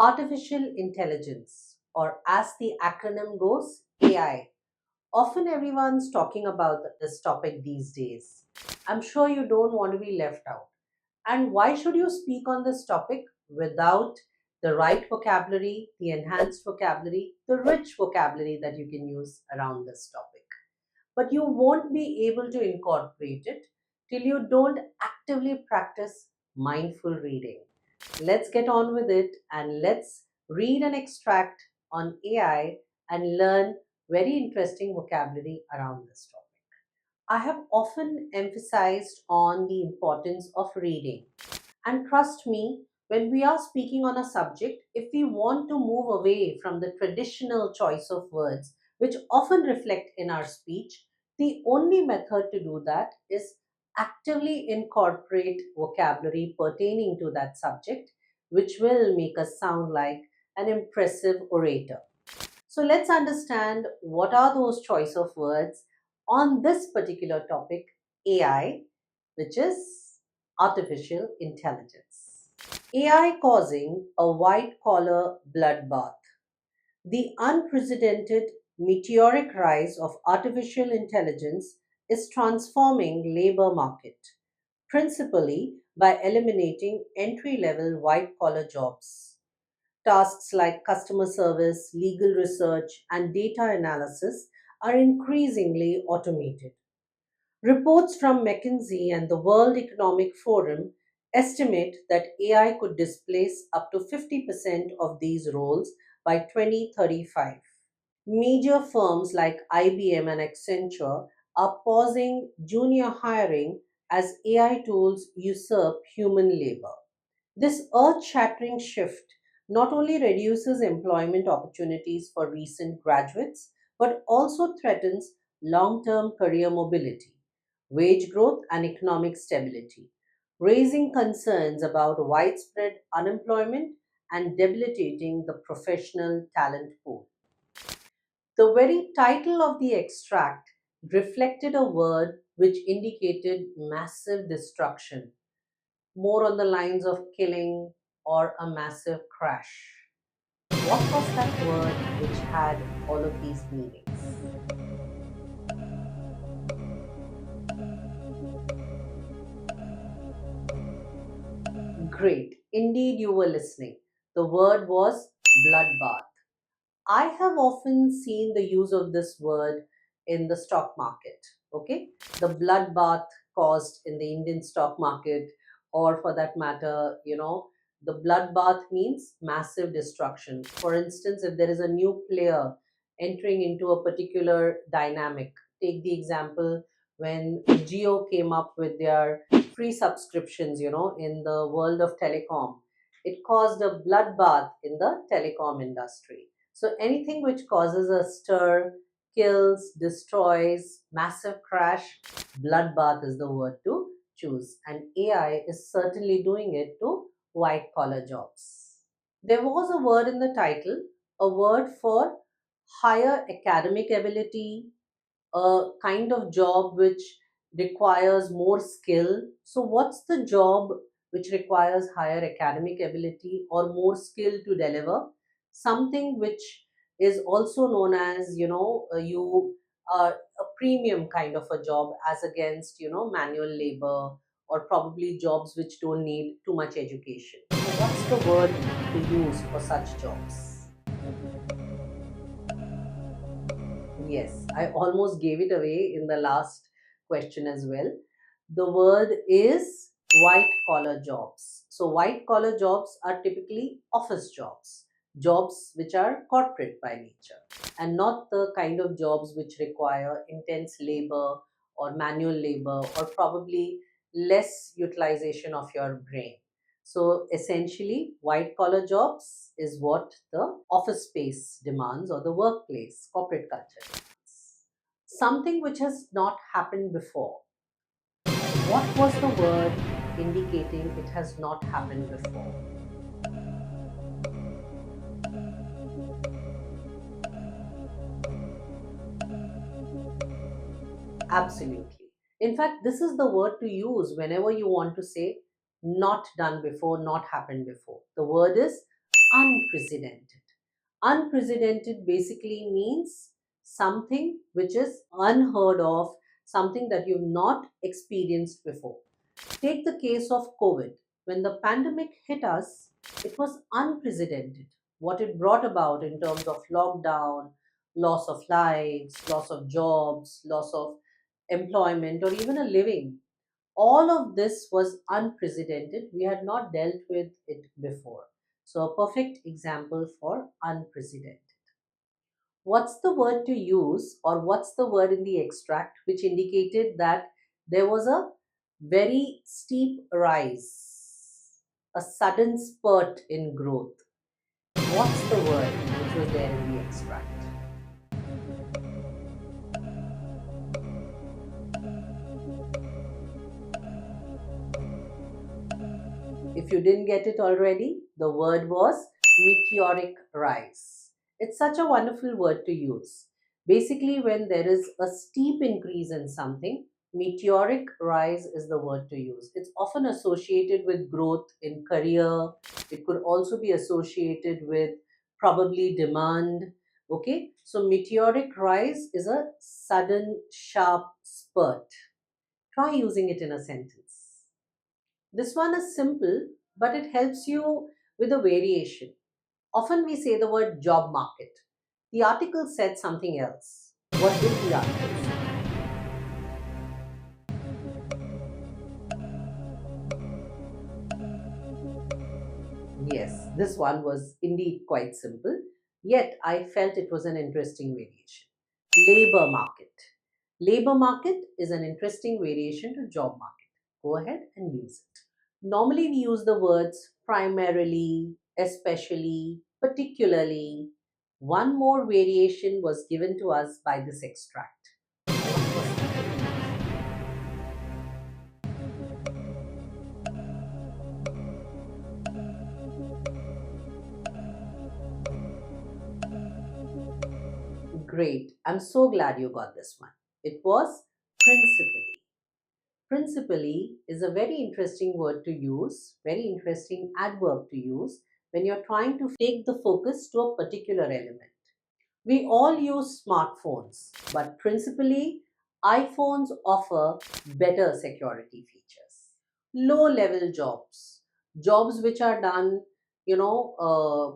Artificial intelligence, or as the acronym goes, AI. Often everyone's talking about this topic these days. I'm sure you don't want to be left out. And why should you speak on this topic without the right vocabulary, the enhanced vocabulary, the rich vocabulary that you can use around this topic? But you won't be able to incorporate it till you don't actively practice mindful reading. Let's get on with it and let's read and extract on AI and learn very interesting vocabulary around this topic. I have often emphasized on the importance of reading. And trust me, when we are speaking on a subject, if we want to move away from the traditional choice of words, which often reflect in our speech, the only method to do that is actively incorporate vocabulary pertaining to that subject, which will make us sound like an impressive orator. So let's understand what are those choice of words on this particular topic, AI, which is artificial intelligence. AI causing a white collar bloodbath. The unprecedented meteoric rise of artificial intelligence is transforming labor market, principally by eliminating entry-level white-collar jobs. Tasks like customer service, legal research, and data analysis are increasingly automated. Reports from McKinsey and the World Economic Forum estimate that AI could displace up to 50% of these roles by 2035. Major firms like IBM and Accenture are pausing junior hiring as AI tools usurp human labor. This earth shattering shift not only reduces employment opportunities for recent graduates, but also threatens long term career mobility, wage growth, and economic stability, raising concerns about widespread unemployment and debilitating the professional talent pool. The very title of the extract reflected a word which indicated massive destruction, more on the lines of killing or a massive crash. What was that word which had all of these meanings? Great. Indeed, you were listening. The word was bloodbath. I have often seen the use of this word in the stock market. Okay, the bloodbath caused in the Indian stock market, or for that matter, the bloodbath means massive destruction. For instance, if there is a new player entering into a particular dynamic, take the example when Geo came up with their free subscriptions, in the world of telecom, it caused a bloodbath in the telecom industry. So anything which causes a stir, kills, destroys, massive crash, bloodbath is the word to choose. And AI is certainly doing it to white collar jobs. There was a word in the title, a word for higher academic ability, a kind of job which requires more skill. So, what's the job which requires higher academic ability or more skill to deliver? Something which is also known as, you a premium kind of a job as against, manual labor or probably jobs which don't need too much education. So, what's the word to use for such jobs? Yes, I almost gave it away in the last question as well. The word is white collar jobs. So, white collar jobs are typically office jobs, jobs which are corporate by nature, and not the kind of jobs which require intense labor or manual labor or probably less utilization of your brain. So essentially, white collar jobs is what the office space demands or the workplace, corporate culture demands. Something which has not happened before. What was the word indicating it has not happened before? Absolutely. In fact, this is the word to use whenever you want to say not done before, not happened before. The word is unprecedented. Unprecedented basically means something which is unheard of, something that you've not experienced before. Take the case of COVID. When the pandemic hit us, it was unprecedented. What it brought about in terms of lockdown, loss of lives, loss of jobs, loss of employment, or even a living, all of this was unprecedented. We had not dealt with it before. So, a perfect example for unprecedented. What's the word to use, or what's the word in the extract which indicated that there was a very steep rise, a sudden spurt in growth? What's the word which was there in the extract? If you didn't get it already, the word was meteoric rise. It's such a wonderful word to use. Basically, when there is a steep increase in something, meteoric rise is the word to use. It's often associated with growth in career. It could also be associated with probably demand. Okay, so meteoric rise is a sudden, sharp spurt. Try using it in a sentence. This one is simple, but it helps you with a variation. Often we say the word job market. The article said something else. What did the article say? Yes, this one was indeed quite simple, yet I felt it was an interesting variation. Labor market. Labor market is an interesting variation to job market. Go ahead and use it. Normally, we use the words primarily, especially, particularly. One more variation was given to us by this extract. What was that? Great. I'm so glad you got this one. It was principally. Principally is a very interesting word to use, very interesting adverb to use when you're trying to take the focus to a particular element. We all use smartphones, but principally, iPhones offer better security features. Low level jobs, jobs which are done,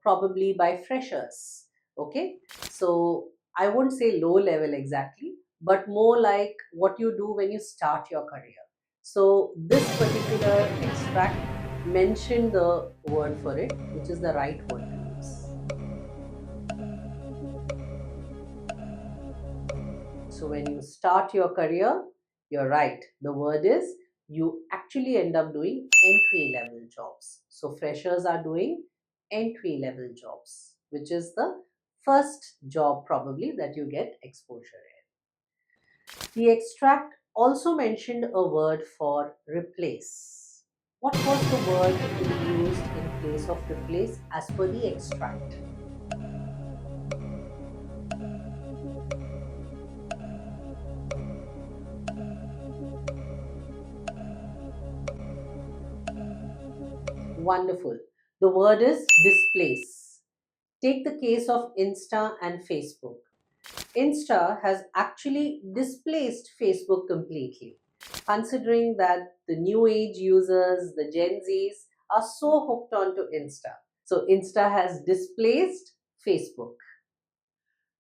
probably by freshers. Okay, so I won't say low level exactly, but more like what you do when you start your career. So, this particular extract mentioned the word for it, which is the right word to use. So when you start your career, you're right. The word is you actually end up doing entry level jobs. So freshers are doing entry level jobs, which is the first job probably that you get exposure in. The extract also mentioned a word for replace. What was the word to be used in place of replace as per the extract? Wonderful. The word is displace. Take the case of Insta and Facebook. Insta has actually displaced Facebook completely, considering that the new age users, the Gen Zs, are so hooked onto Insta. So, Insta has displaced Facebook.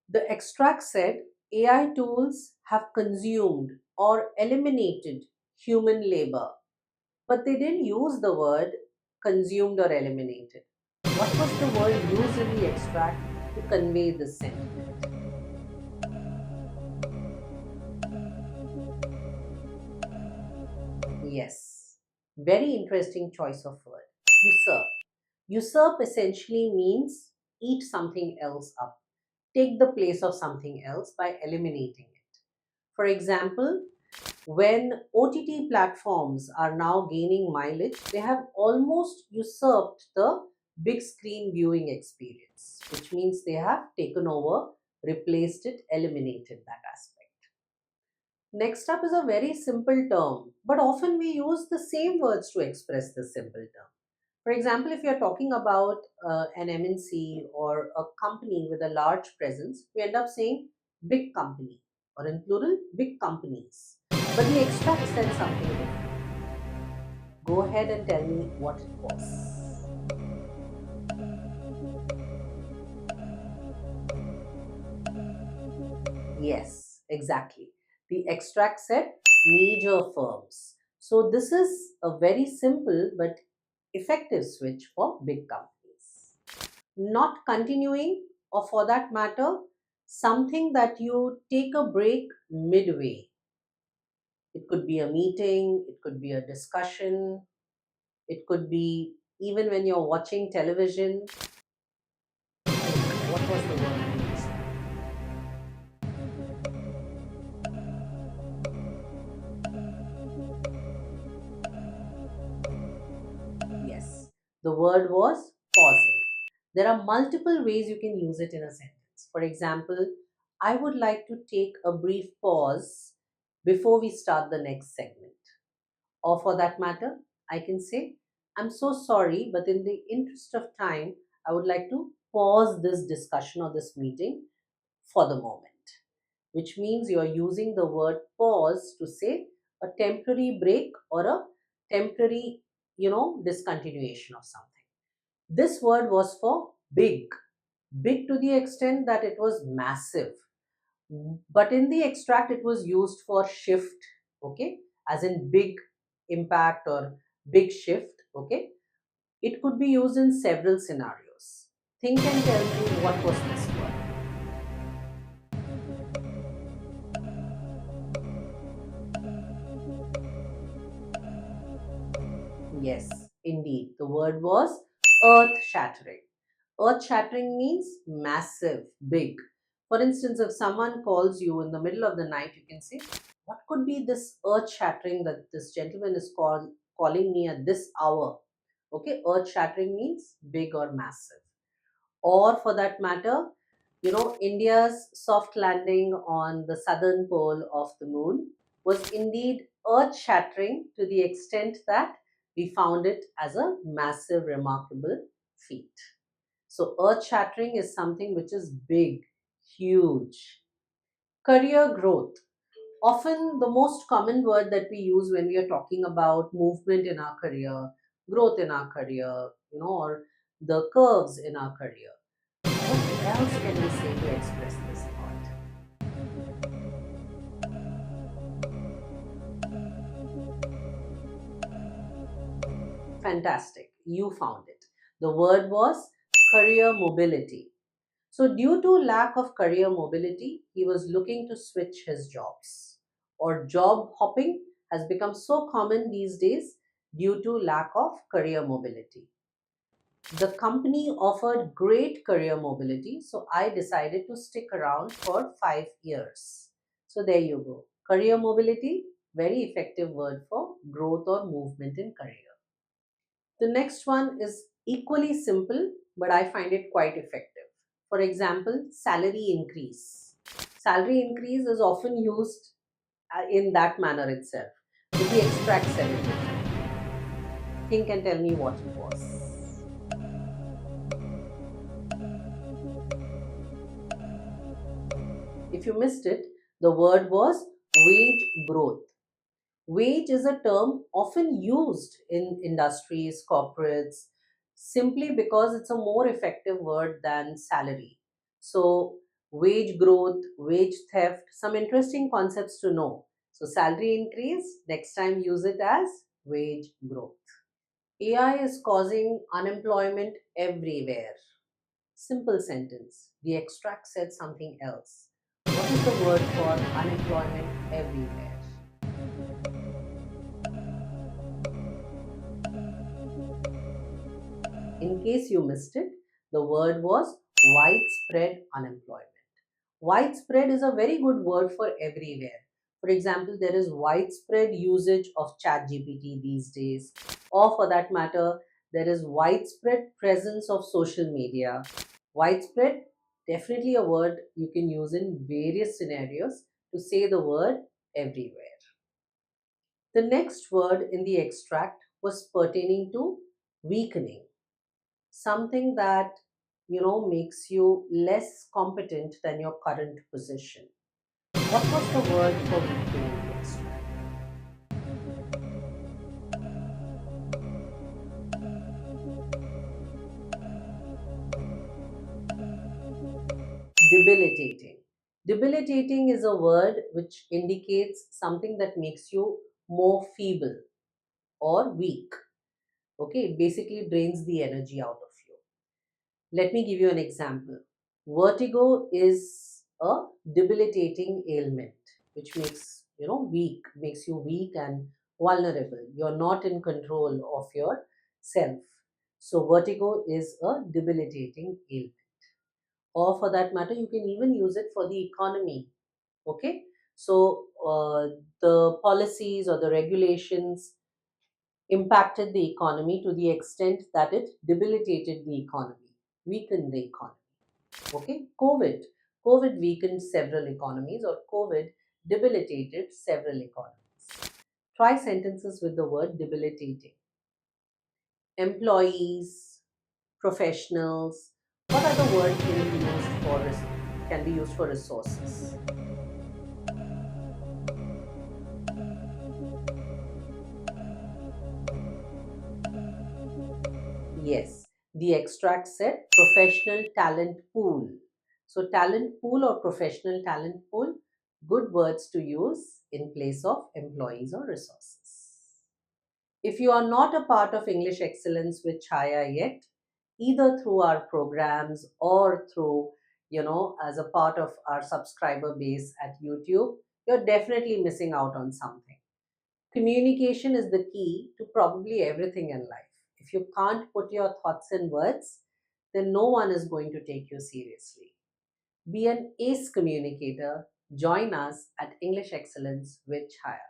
The extract said AI tools have consumed or eliminated human labor, but they didn't use the word consumed or eliminated. What was the word used in the extract to convey this sentiment? Yes, very interesting choice of word. Usurp. Usurp essentially means eat something else up, take the place of something else by eliminating it. For example, when OTT platforms are now gaining mileage, they have almost usurped the big screen viewing experience, which means they have taken over, replaced it, eliminated that aspect. Next up is a very simple term, but often we use the same words to express this simple term. For example, if you're talking about an MNC or a company with a large presence, we end up saying big company, or in plural, big companies. But the extract said something different. Go ahead and tell me what it was. Yes, exactly. The extract said major firms. So this is a very simple but effective switch for big companies. Not continuing, or for that matter, something that you take a break midway. It could be a meeting, it could be a discussion, it could be even when you're watching television. What was the word we used? Yes, the word was pausing. There are multiple ways you can use it in a sentence. For example, I would like to take a brief pause before we start the next segment. Or for that matter, I can say, I'm so sorry, but in the interest of time, I would like to pause this discussion or this meeting for the moment, which means you're using the word pause to say a temporary break or a temporary, discontinuation of something. This word was for big, big to the extent that it was massive. But in the extract, it was used for shift, okay, as in big impact or big shift, okay. It could be used in several scenarios. Think and tell me what was this word. Yes, indeed. The word was earth shattering. Earth shattering means massive, big. For instance, if someone calls you in the middle of the night, you can say, what could be this earth shattering that this gentleman is calling me at this hour? Okay, earth shattering means big or massive. Or for that matter, India's soft landing on the southern pole of the moon was indeed earth shattering to the extent that we found it as a massive, remarkable feat. So, earth shattering is something which is big, huge. Career growth. Often the most common word that we use when we are talking about movement in our career, growth in our career, or the curves in our career. What else can we say to express this thought? Fantastic. You found it. The word was career mobility. So, due to lack of career mobility, he was looking to switch his jobs. Or job hopping has become so common these days due to lack of career mobility. The company offered great career mobility, so I decided to stick around for 5 years. So, there you go. Career mobility, very effective word for growth or movement in career. The next one is equally simple, but I find it quite effective. For example, salary increase. Salary increase is often used in that manner itself. But the extract said it different. Think and tell me what it was. If you missed it, the word was wage growth. Wage is a term often used in industries, corporates, simply because it's a more effective word than salary. So, wage growth, wage theft, some interesting concepts to know. So, salary increase, next time use it as wage growth. AI is causing unemployment everywhere. Simple sentence. The extract said something else. What is the word for unemployment everywhere? In case you missed it, the word was widespread unemployment. Widespread is a very good word for everywhere. For example, there is widespread usage of ChatGPT these days, or for that matter, there is widespread presence of social media. Widespread, definitely a word you can use in various scenarios to say the word everywhere. The next word in the extract was pertaining to weakening, something that makes you less competent than your current position. What was the word for weakening the extract? Debilitating. Debilitating is a word which indicates something that makes you more feeble or weak. Okay, it basically drains the energy out of you. Let me give you an example. Vertigo is a debilitating ailment which makes weak, makes you weak and vulnerable. You're not in control of yourself. So vertigo is a debilitating ailment. Or for that matter, you can even use it for the economy. Okay, so the policies or the regulations impacted the economy to the extent that it debilitated the economy, weakened the economy. Okay, COVID weakened several economies, or COVID debilitated several economies. Try sentences with the word debilitating. Employees, professionals. What other word can be used for resources? Yes, the extract said professional talent pool. So, talent pool or professional talent pool, good words to use in place of employees or resources. If you are not a part of English Excellence with Chhaya yet, either through our programs or through, as a part of our subscriber base at YouTube, you're definitely missing out on something. Communication is the key to probably everything in life. If you can't put your thoughts in words, then no one is going to take you seriously. Be an ace communicator. Join us at English Excellence with Chhaya.